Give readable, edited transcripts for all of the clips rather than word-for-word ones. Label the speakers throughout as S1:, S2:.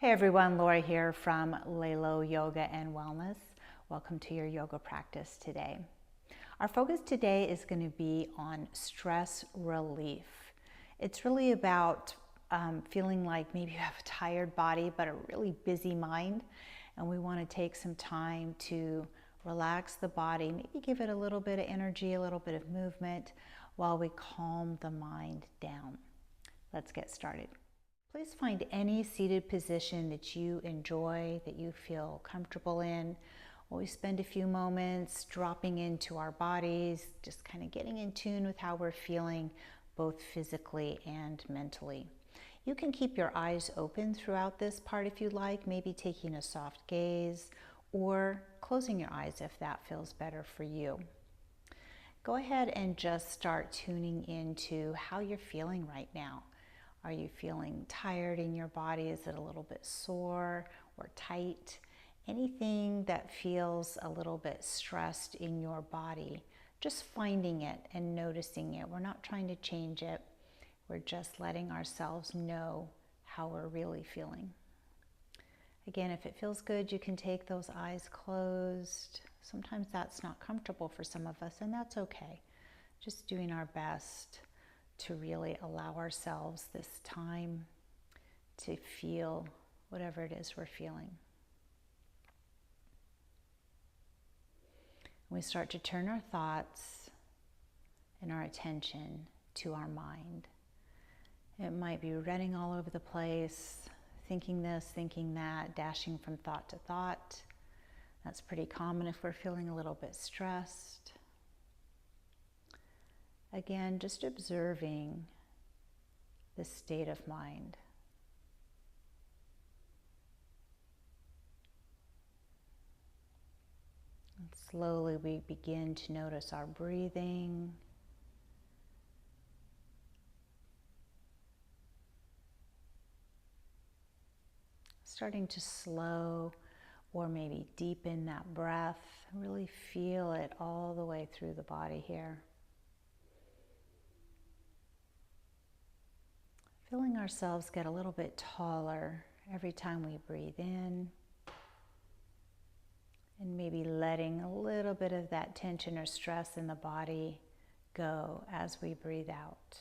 S1: Hey everyone, Laura here from Lalo Yoga and Wellness. Welcome to your yoga practice today. Our focus today is going to be on stress relief. It's really about feeling like maybe you have a tired body but a really busy mind, and we want to take some time to relax the body, maybe give it a little bit of energy, a little bit of movement while we calm the mind down. Let's get started. Please find any seated position that you enjoy, that you feel comfortable in. Always spend a few moments dropping into our bodies, just kind of getting in tune with how we're feeling, both physically and mentally. You can keep your eyes open throughout this part if you like, maybe taking a soft gaze or closing your eyes if that feels better for you. Go ahead and just start tuning into how you're feeling right now. Are you feeling tired in your body? Is it a little bit sore or tight? Anything that feels a little bit stressed in your body, just finding it and noticing it. We're not trying to change it. We're just letting ourselves know how we're really feeling. Again, if it feels good, you can take those eyes closed. Sometimes that's not comfortable for some of us, and that's okay. Just doing our best to really allow ourselves this time to feel whatever it is we're feeling. We start to turn our thoughts and our attention to our mind. It might be running all over the place, thinking this, thinking that, dashing from thought to thought. That's pretty common if we're feeling a little bit stressed. Again, just observing the state of mind. And slowly we begin to notice our breathing. Starting to slow or maybe deepen that breath. Really feel it all the way through the body here. Feeling ourselves get a little bit taller every time we breathe in, and maybe letting a little bit of that tension or stress in the body go as we breathe out.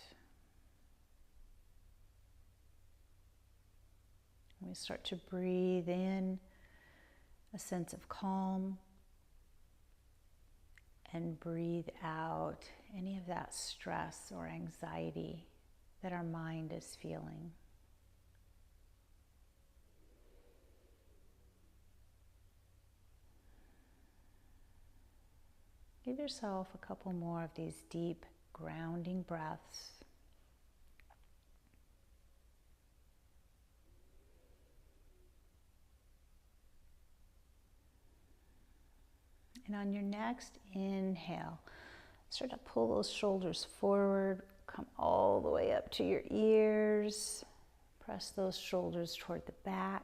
S1: We start to breathe in a sense of calm and breathe out any of that stress or anxiety that our mind is feeling. Give yourself a couple more of these deep grounding breaths. And on your next inhale, start to pull those shoulders forward. Come all the way up to your ears. Press those shoulders toward the back.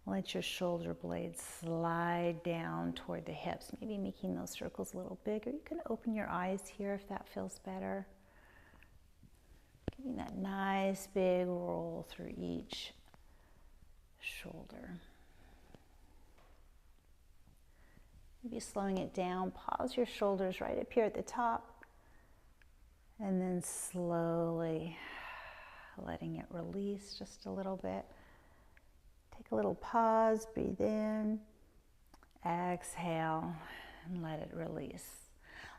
S1: Let your shoulder blades slide down toward the hips, maybe making those circles a little bigger. You can open your eyes here if that feels better. Giving that nice big roll through each shoulder. Maybe slowing it down. Pause your shoulders right up here at the top. And then slowly letting it release just a little bit. Take a little pause, breathe in, exhale, and let it release.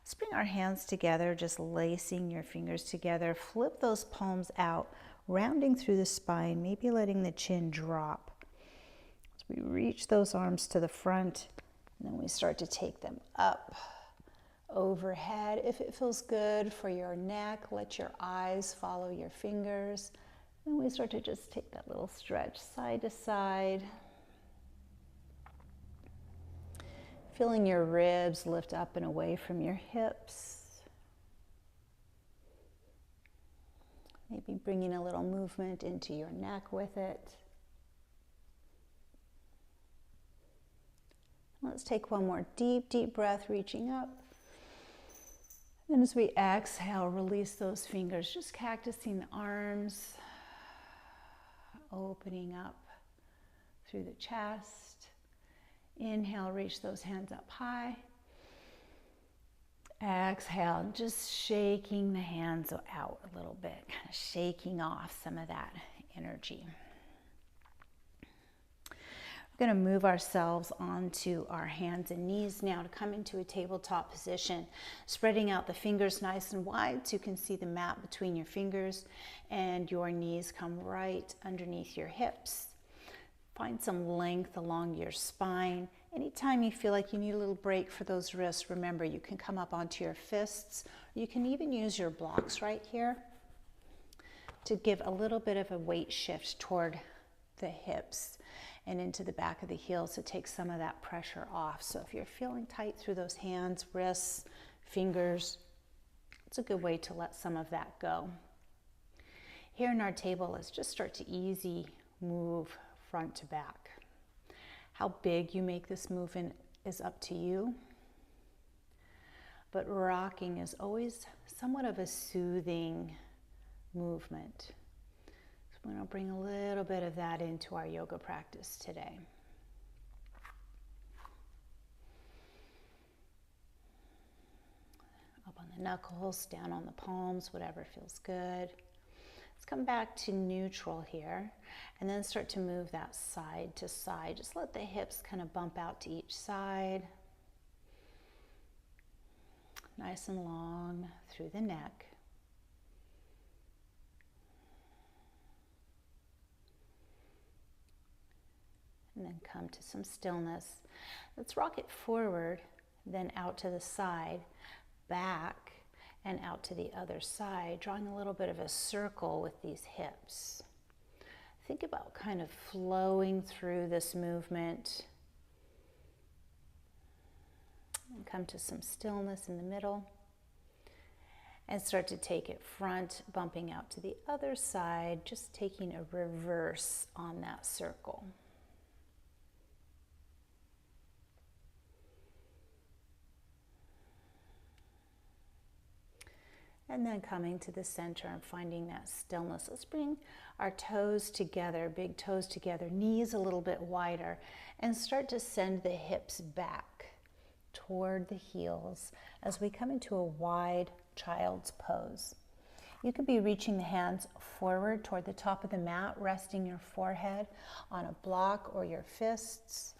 S1: Let's bring our hands together, just lacing your fingers together. Flip those palms out, rounding through the spine, maybe letting the chin drop. As we reach those arms to the front, and then we start to take them up. Overhead. If it feels good for your neck, let your eyes follow your fingers. Then we start to just take that little stretch side to side. Feeling your ribs lift up and away from your hips. Maybe bringing a little movement into your neck with it. Let's take one more deep, deep breath, reaching up. And as we exhale, release those fingers, just cactusing the arms, opening up through the chest. Inhale, reach those hands up high. Exhale, just shaking the hands out a little bit, kind of shaking off some of that energy. We're going to move ourselves onto our hands and knees now to come into a tabletop position, spreading out the fingers nice and wide so you can see the mat between your fingers, and your knees come right underneath your hips. Find some length along your spine. Anytime you feel like you need a little break for those wrists, remember you can come up onto your fists. You can even use your blocks right here to give a little bit of a weight shift toward the hips and into the back of the heels to take some of that pressure off. So if you're feeling tight through those hands, wrists, fingers, it's a good way to let some of that go. Here in our table, let's just start to easy move front to back. How big you make this movement is up to you, but rocking is always somewhat of a soothing movement. So we're going to bring a little bit of that into our yoga practice today. Up on the knuckles, down on the palms, whatever feels good. Let's come back to neutral here and then start to move that side to side. Just let the hips kind of bump out to each side. Nice and long through the neck. And then come to some stillness. Let's rock it forward, then out to the side, back, and out to the other side, drawing a little bit of a circle with these hips. Think about kind of flowing through this movement. And come to some stillness in the middle. And start to take it front, bumping out to the other side, just taking a reverse on that circle. And then coming to the center and finding that stillness. Let's bring our toes together, big toes together, knees a little bit wider, and start to send the hips back toward the heels as we come into a wide child's pose. You could be reaching the hands forward toward the top of the mat, resting your forehead on a block or your fists,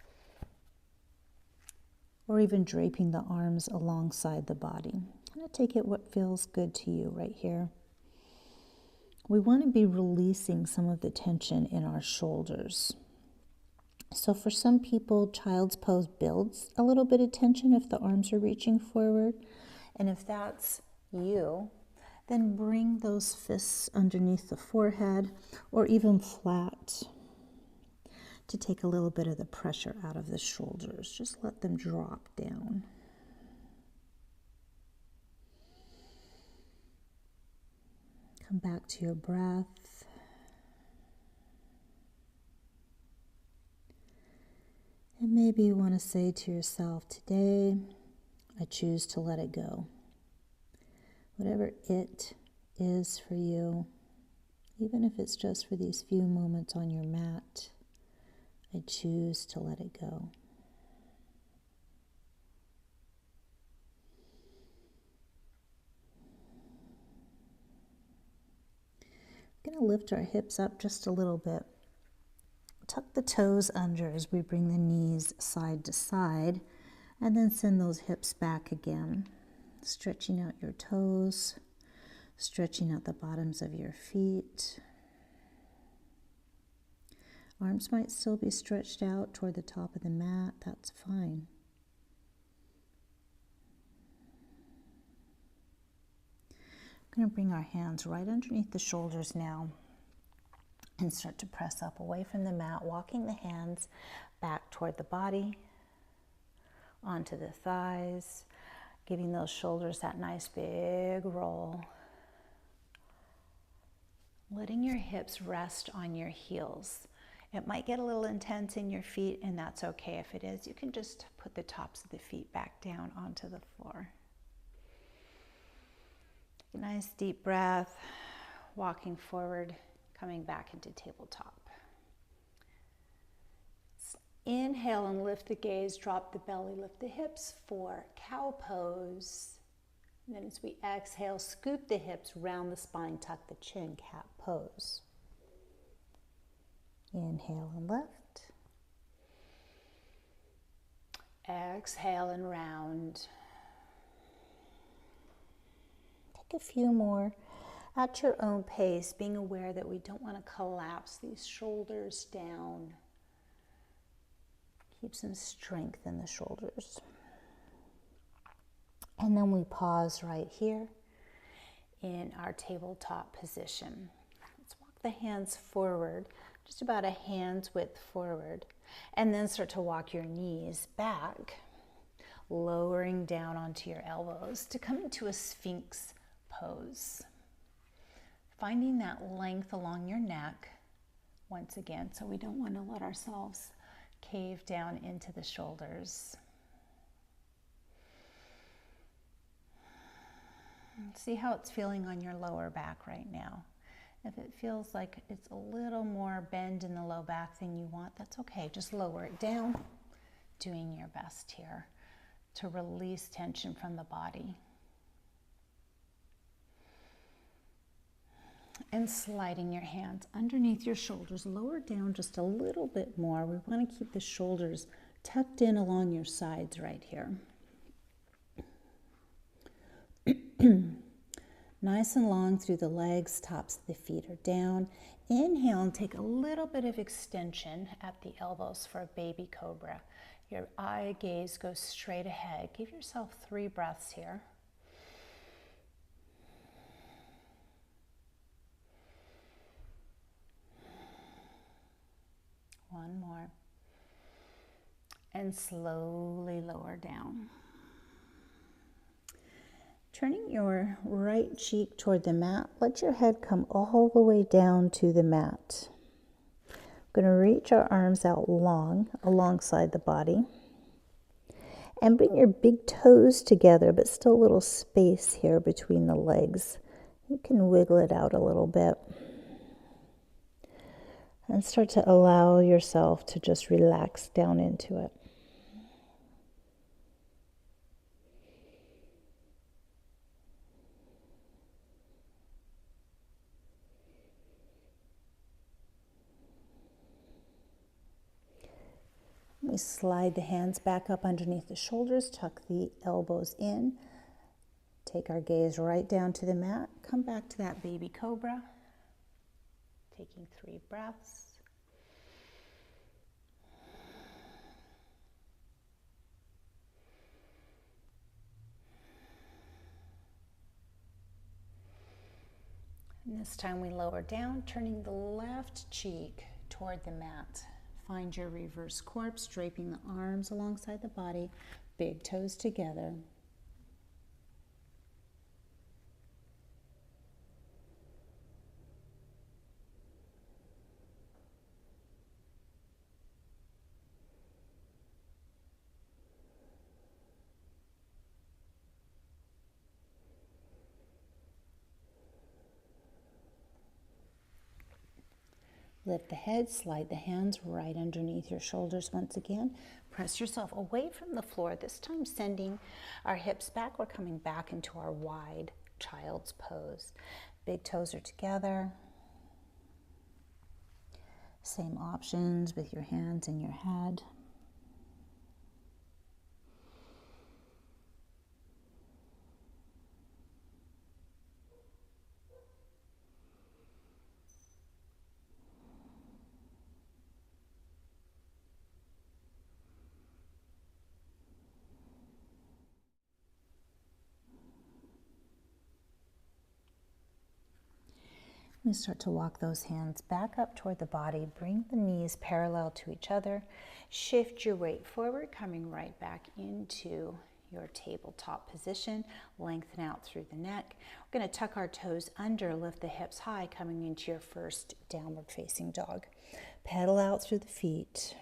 S1: or even draping the arms alongside the body. Kind of take it what feels good to you right here. We want to be releasing some of the tension in our shoulders. So for some people, child's pose builds a little bit of tension if the arms are reaching forward. And if that's you, then bring those fists underneath the forehead or even flat to take a little bit of the pressure out of the shoulders. Just let them drop down. Come back to your breath. And maybe you want to say to yourself, today, I choose to let it go. Whatever it is for you, even if it's just for these few moments on your mat, I choose to let it go. We're going to lift our hips up just a little bit. Tuck the toes under as we bring the knees side to side, and then send those hips back again. Stretching out your toes, stretching out the bottoms of your feet. Arms might still be stretched out toward the top of the mat. That's fine. We're going to bring our hands right underneath the shoulders now and start to press up away from the mat, walking the hands back toward the body, onto the thighs, giving those shoulders that nice big roll. Letting your hips rest on your heels. It might get a little intense in your feet, and that's okay if it is. You can just put the tops of the feet back down onto the floor. Take a nice deep breath, walking forward, coming back into tabletop. Inhale and lift the gaze, drop the belly, lift the hips for cow pose. And then as we exhale, scoop the hips, round the spine, tuck the chin, cat pose. Inhale and lift. Exhale and round. Take a few more at your own pace, being aware that we don't want to collapse these shoulders down. Keep some strength in the shoulders. And then we pause right here in our tabletop position. Let's walk the hands forward, just about a hand's width forward, and then start to walk your knees back, lowering down onto your elbows to come into a Sphinx pose. Finding that length along your neck once again, so we don't want to let ourselves cave down into the shoulders. See how it's feeling on your lower back right now. If it feels like it's a little more bend in the low back than you want, that's okay. Just lower it down, doing your best here to release tension from the body. And sliding your hands underneath your shoulders, lower down just a little bit more. We want to keep the shoulders tucked in along your sides right here. Nice and long through the legs, tops of the feet are down. Inhale and take a little bit of extension at the elbows for a baby cobra. Your eye gaze goes straight ahead. Give yourself 3 breaths here. One more. And slowly lower down. Turning your right cheek toward the mat, let your head come all the way down to the mat. We're going to reach our arms out long alongside the body. And bring your big toes together, but still a little space here between the legs. You can wiggle it out a little bit. And start to allow yourself to just relax down into it. We slide the hands back up underneath the shoulders, tuck the elbows in, take our gaze right down to the mat, come back to that baby cobra, taking 3 breaths. And this time we lower down, turning the left cheek toward the mat. Find your reverse corpse, draping the arms alongside the body, big toes together. Lift the head, slide the hands right underneath your shoulders once again. Press yourself away from the floor, this time sending our hips back. We're coming back into our wide child's pose. Big toes are together. Same options with your hands and your head. You start to walk those hands back up toward the body. Bring the knees parallel to each other. Shift your weight forward, coming right back into your tabletop position. Lengthen out through the neck. We're going to tuck our toes under, lift the hips high, coming into your first downward facing dog. Pedal out through the feet.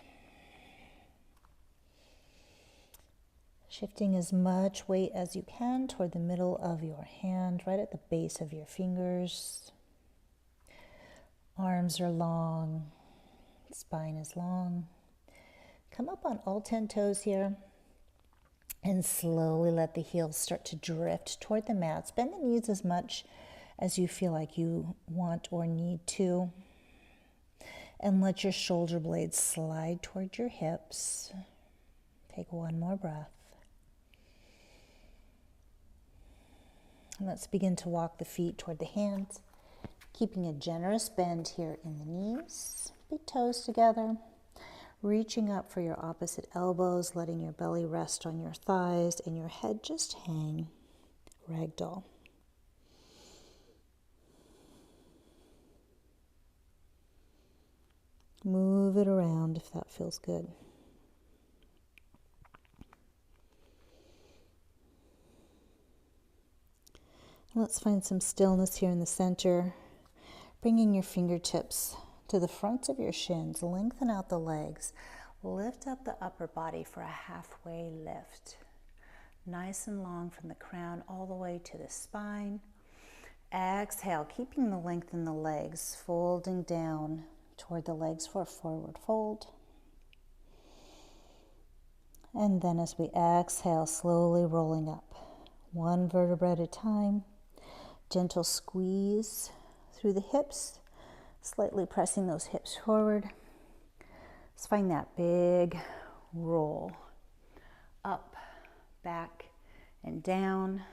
S1: Shifting as much weight as you can toward the middle of your hand, right at the base of your fingers. Arms are long, spine is long. Come up on all 10 toes here and slowly let the heels start to drift toward the mats. Bend the knees as much as you feel like you want or need to. And let your shoulder blades slide toward your hips. Take one more breath. And let's begin to walk the feet toward the hands, keeping a generous bend here in the knees. Big toes together. Reaching up for your opposite elbows, letting your belly rest on your thighs and your head just hang. Ragdoll. Move it around if that feels good. Let's find some stillness here in the center. Bringing your fingertips to the fronts of your shins. Lengthen out the legs. Lift up the upper body for a halfway lift. Nice and long from the crown all the way to the spine. Exhale, keeping the length in the legs, folding down toward the legs for a forward fold. And then as we exhale, slowly rolling up. One vertebra at a time. Gentle squeeze through the hips, slightly pressing those hips forward. Let's find that big roll. Up, back, and down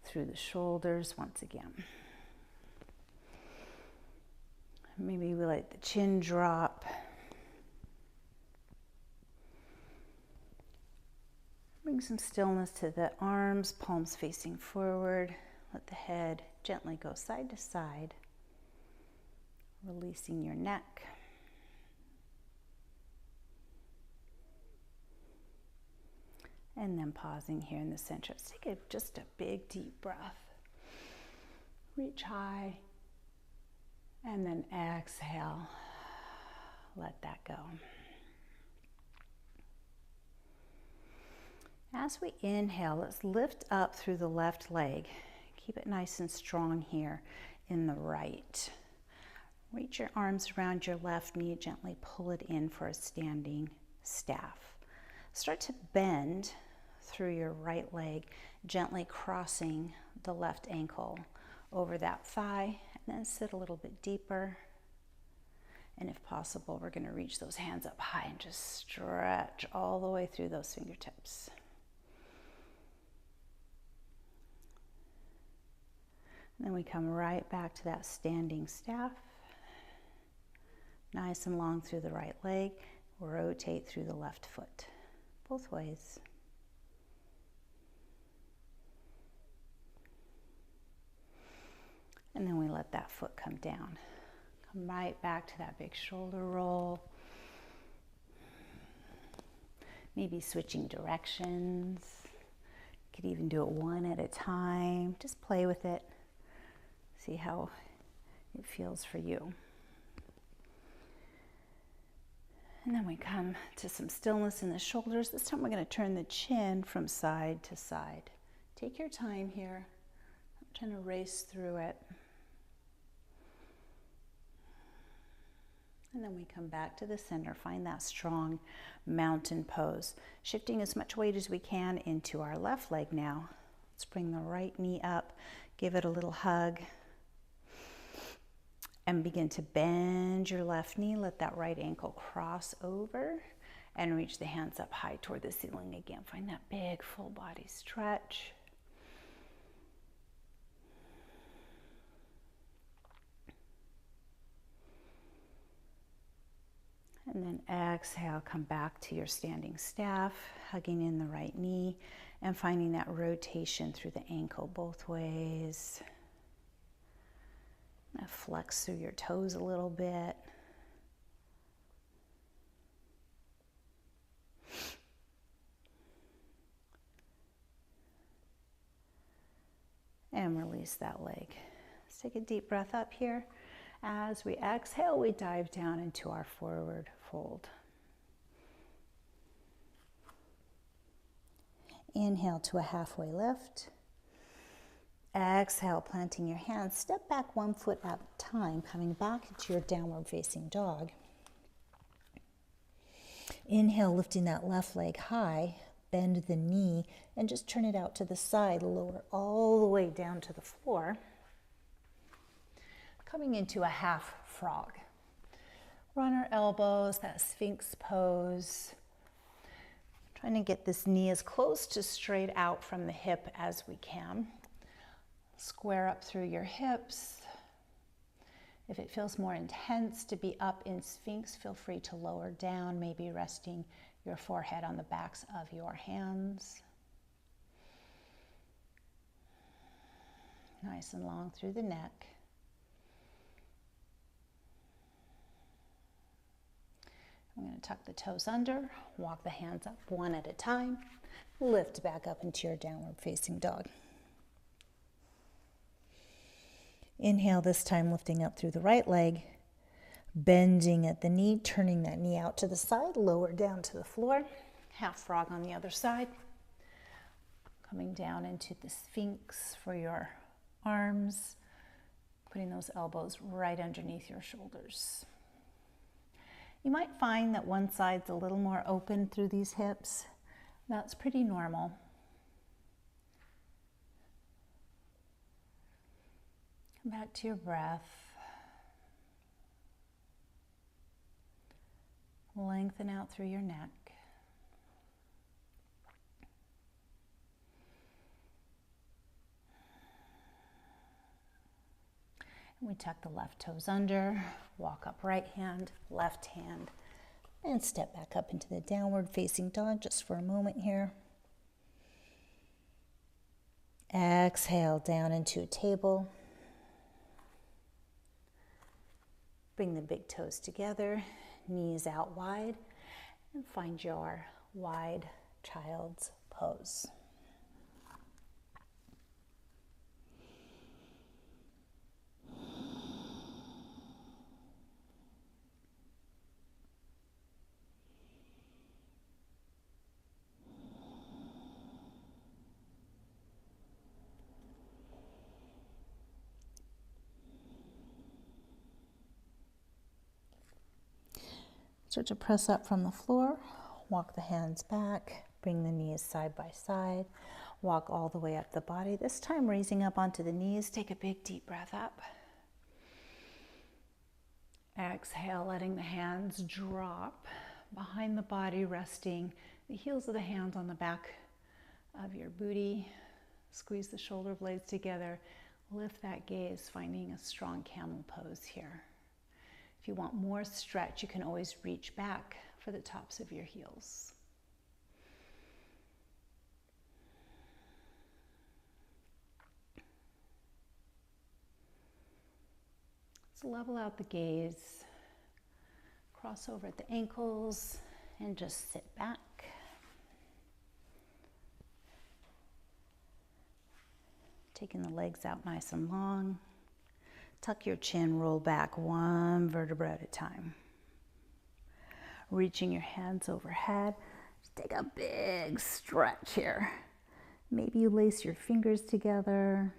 S1: through the shoulders once again. Maybe we let the chin drop. Bring some stillness to the arms, palms facing forward. Let the head gently go side to side, releasing your neck. And then pausing here in the center. Let's take just a big deep breath. Reach high. And then exhale. Let that go. As we inhale, let's lift up through the left leg. Keep it nice and strong here in the right. Reach your arms around your left knee, gently pull it in for a standing staff. Start to bend through your right leg, gently crossing the left ankle over that thigh, and then sit a little bit deeper. And if possible, we're going to reach those hands up high and just stretch all the way through those fingertips. And then we come right back to that standing staff. Nice and long through the right leg. Rotate through the left foot, both ways. And then we let that foot come down. Come right back to that big shoulder roll. Maybe switching directions. You could even do it one at a time. Just play with it. See how it feels for you. And then we come to some stillness in the shoulders. This time we're going to turn the chin from side to side. Take your time here. I'm trying to race through it. And then we come back to the center. Find that strong mountain pose. Shifting as much weight as we can into our left leg now. Let's bring the right knee up. Give it a little hug. And begin to bend your left knee. Let that right ankle cross over and reach the hands up high toward the ceiling again. Find that big full body stretch. And then exhale, come back to your standing staff, hugging in the right knee and finding that rotation through the ankle both ways. Flex through your toes a little bit. And release that leg. Let's take a deep breath up here. As we exhale, we dive down into our forward fold. Inhale to a halfway lift. Exhale, planting your hands. Step back 1 foot at a time, coming back into your downward facing dog. Inhale, lifting that left leg high, bend the knee, and just turn it out to the side, lower all the way down to the floor. Coming into a half frog. Run our elbows, that Sphinx pose. Trying to get this knee as close to straight out from the hip as we can. Square up through your hips. If it feels more intense to be up in Sphinx, feel free to lower down, maybe resting your forehead on the backs of your hands. Nice and long through the neck. I'm going to tuck the toes under, walk the hands up one at a time, lift back up into your downward facing dog. Inhale, this time lifting up through the right leg, bending at the knee, turning that knee out to the side, lower down to the floor, half frog on the other side. Coming down into the Sphinx for your arms, putting those elbows right underneath your shoulders. You might find that one side's a little more open through these hips. That's pretty normal. Come back to your breath. Lengthen out through your neck. And we tuck the left toes under, walk up right hand, left hand, and step back up into the downward facing dog just for a moment here. Exhale down into a table. Bring the big toes together, knees out wide, and find your wide child's pose. Start to press up from the floor, walk the hands back, bring the knees side by side, walk all the way up the body. This time raising up onto the knees, take a big deep breath up. Exhale, letting the hands drop behind the body, resting the heels of the hands on the back of your booty. Squeeze the shoulder blades together, lift that gaze, finding a strong camel pose here. If you want more stretch, you can always reach back for the tops of your heels. Let's level out the gaze, cross over at the ankles, and just sit back. Taking the legs out nice and long. Tuck your chin, roll back one vertebra at a time. Reaching your hands overhead. Just take a big stretch here. Maybe you lace your fingers together.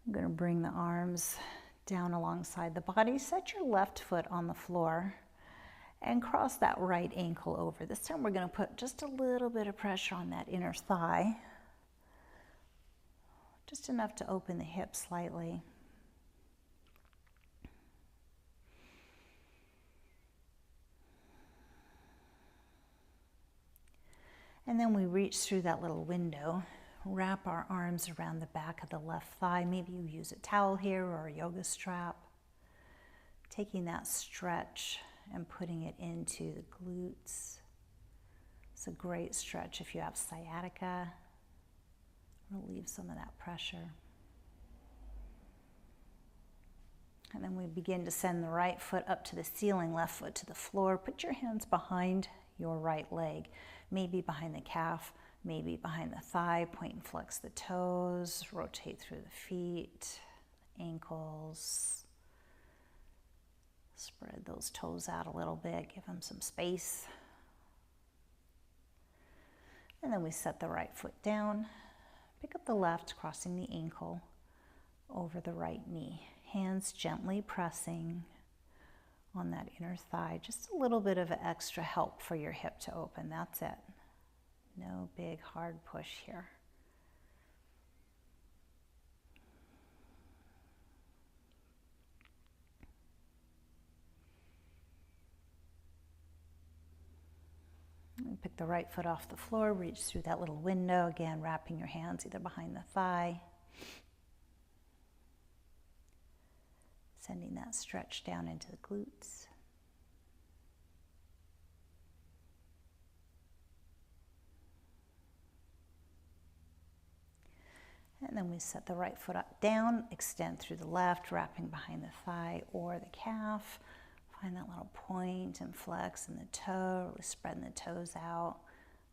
S1: I'm going to bring the arms down alongside the body. Set your left foot on the floor and cross that right ankle over. This time we're going to put just a little bit of pressure on that inner thigh. Just enough to open the hip slightly. And then we reach through that little window, wrap our arms around the back of the left thigh. Maybe you use a towel here or a yoga strap. Taking that stretch and putting it into the glutes. It's a great stretch if you have sciatica. Relieve some of that pressure. And then we begin to send the right foot up to the ceiling, left foot to the floor. Put your hands behind your right leg, maybe behind the calf, maybe behind the thigh. Point and flex the toes, rotate through the feet, ankles. Spread those toes out a little bit, give them some space. And then we set the right foot down, pick up the left, crossing the ankle, over the right knee. Hands gently pressing on that inner thigh. Just a little bit of extra help for your hip to open. That's it. No big hard push here. Pick the right foot off the floor, reach through that little window, again wrapping your hands either behind the thigh. Sending that stretch down into the glutes. And then we set the right foot up down, extend through the left, wrapping behind the thigh or the calf. Find that little point and flex in the toe, really spreading the toes out.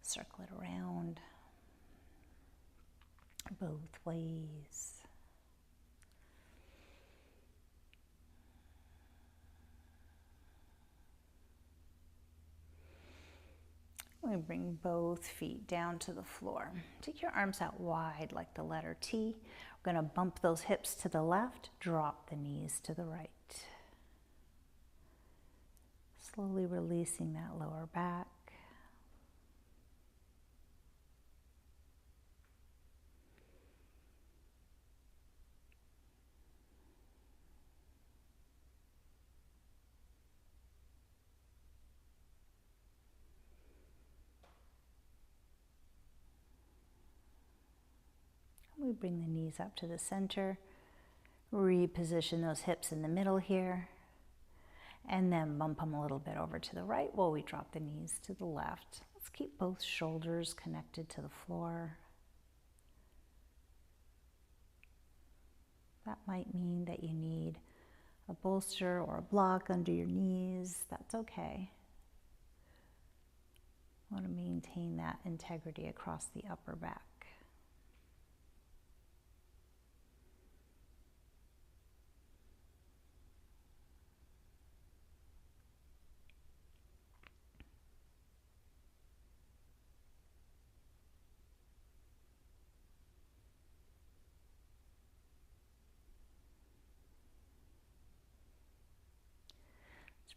S1: Circle it around both ways. We bring both feet down to the floor. Take your arms out wide like the letter T. We're going to bump those hips to the left, drop the knees to the right. Slowly releasing that lower back. We bring the knees up to the center, reposition those hips in the middle here, and then bump them a little bit over to the right while we drop the knees to the left. Let's keep both shoulders connected to the floor. That might mean that you need a bolster or a block under your knees. That's okay. I want to maintain that integrity across the upper back.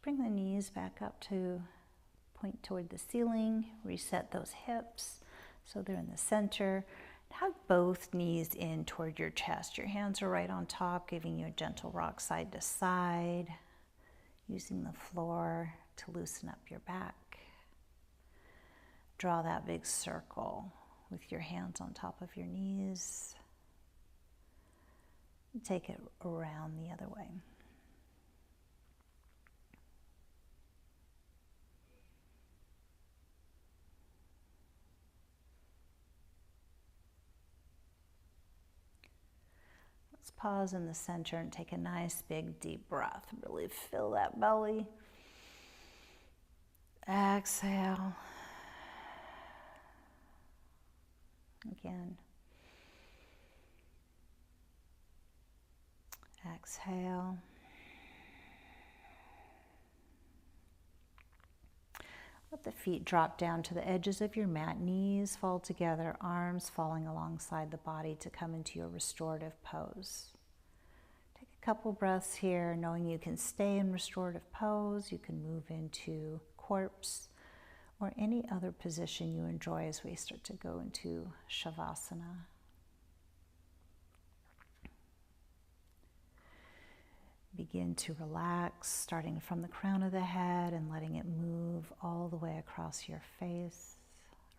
S1: Bring the knees back up to point toward the ceiling. Reset those hips so they're in the center. Hug both knees in toward your chest. Your hands are right on top, giving you a gentle rock side to side. Using the floor to loosen up your back. Draw that big circle with your hands on top of your knees. Take it around the other way. Let's pause in the center and take a nice big deep breath. Really fill that belly. Exhale. Again. Exhale. Let the feet drop down to the edges of your mat. Knees fall together, arms falling alongside the body to come into your restorative pose. Take a couple breaths here, knowing you can stay in restorative pose. You can move into corpse or any other position you enjoy as we start to go into Shavasana. Begin to relax, starting from the crown of the head and letting it move all the way across your face,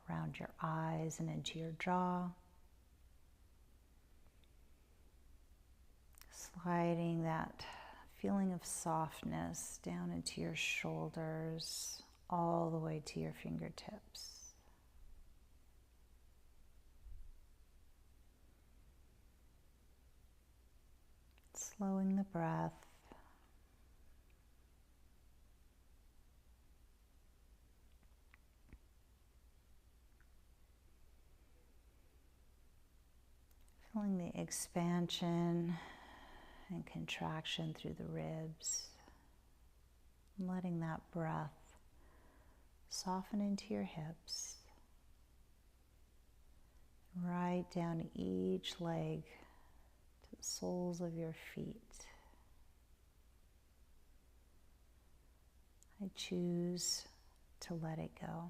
S1: around your eyes and into your jaw. Sliding that feeling of softness down into your shoulders, all the way to your fingertips. Slowing the breath. Feeling the expansion and contraction through the ribs. And letting that breath soften into your hips. Right down each leg to the soles of your feet. I choose to let it go.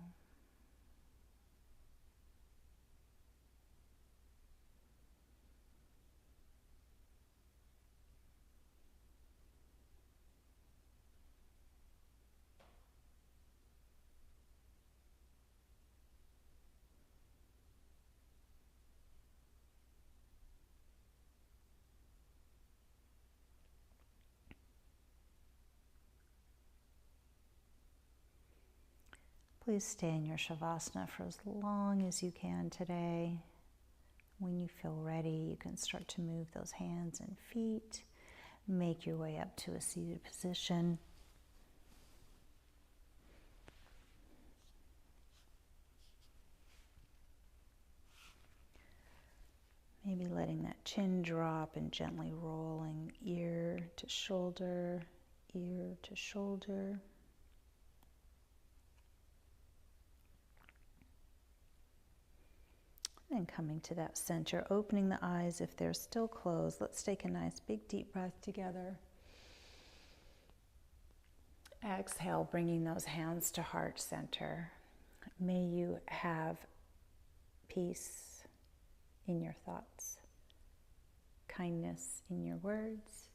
S1: Please stay in your Shavasana for as long as you can today. When you feel ready, you can start to move those hands and feet. Make your way up to a seated position. Maybe letting that chin drop and gently rolling ear to shoulder, ear to shoulder. And coming to that center, opening the eyes if they're still closed. Let's take a nice big deep breath together. Exhale, bringing those hands to heart center. May you have peace in your thoughts, kindness in your words,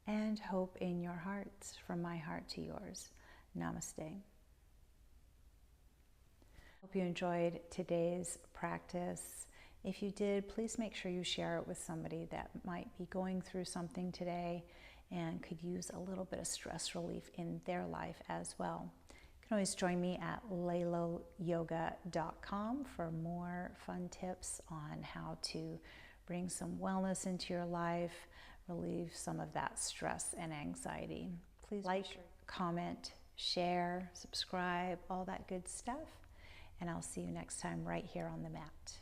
S1: and hope in your hearts, from my heart to yours. Namaste. Hope you enjoyed today's practice. If you did, please make sure you share it with somebody that might be going through something today and could use a little bit of stress relief in their life as well. You can always join me at layloyoga.com for more fun tips on how to bring some wellness into your life, relieve some of that stress and anxiety. Please like, comment, share, subscribe, all that good stuff. And I'll see you next time right here on the mat.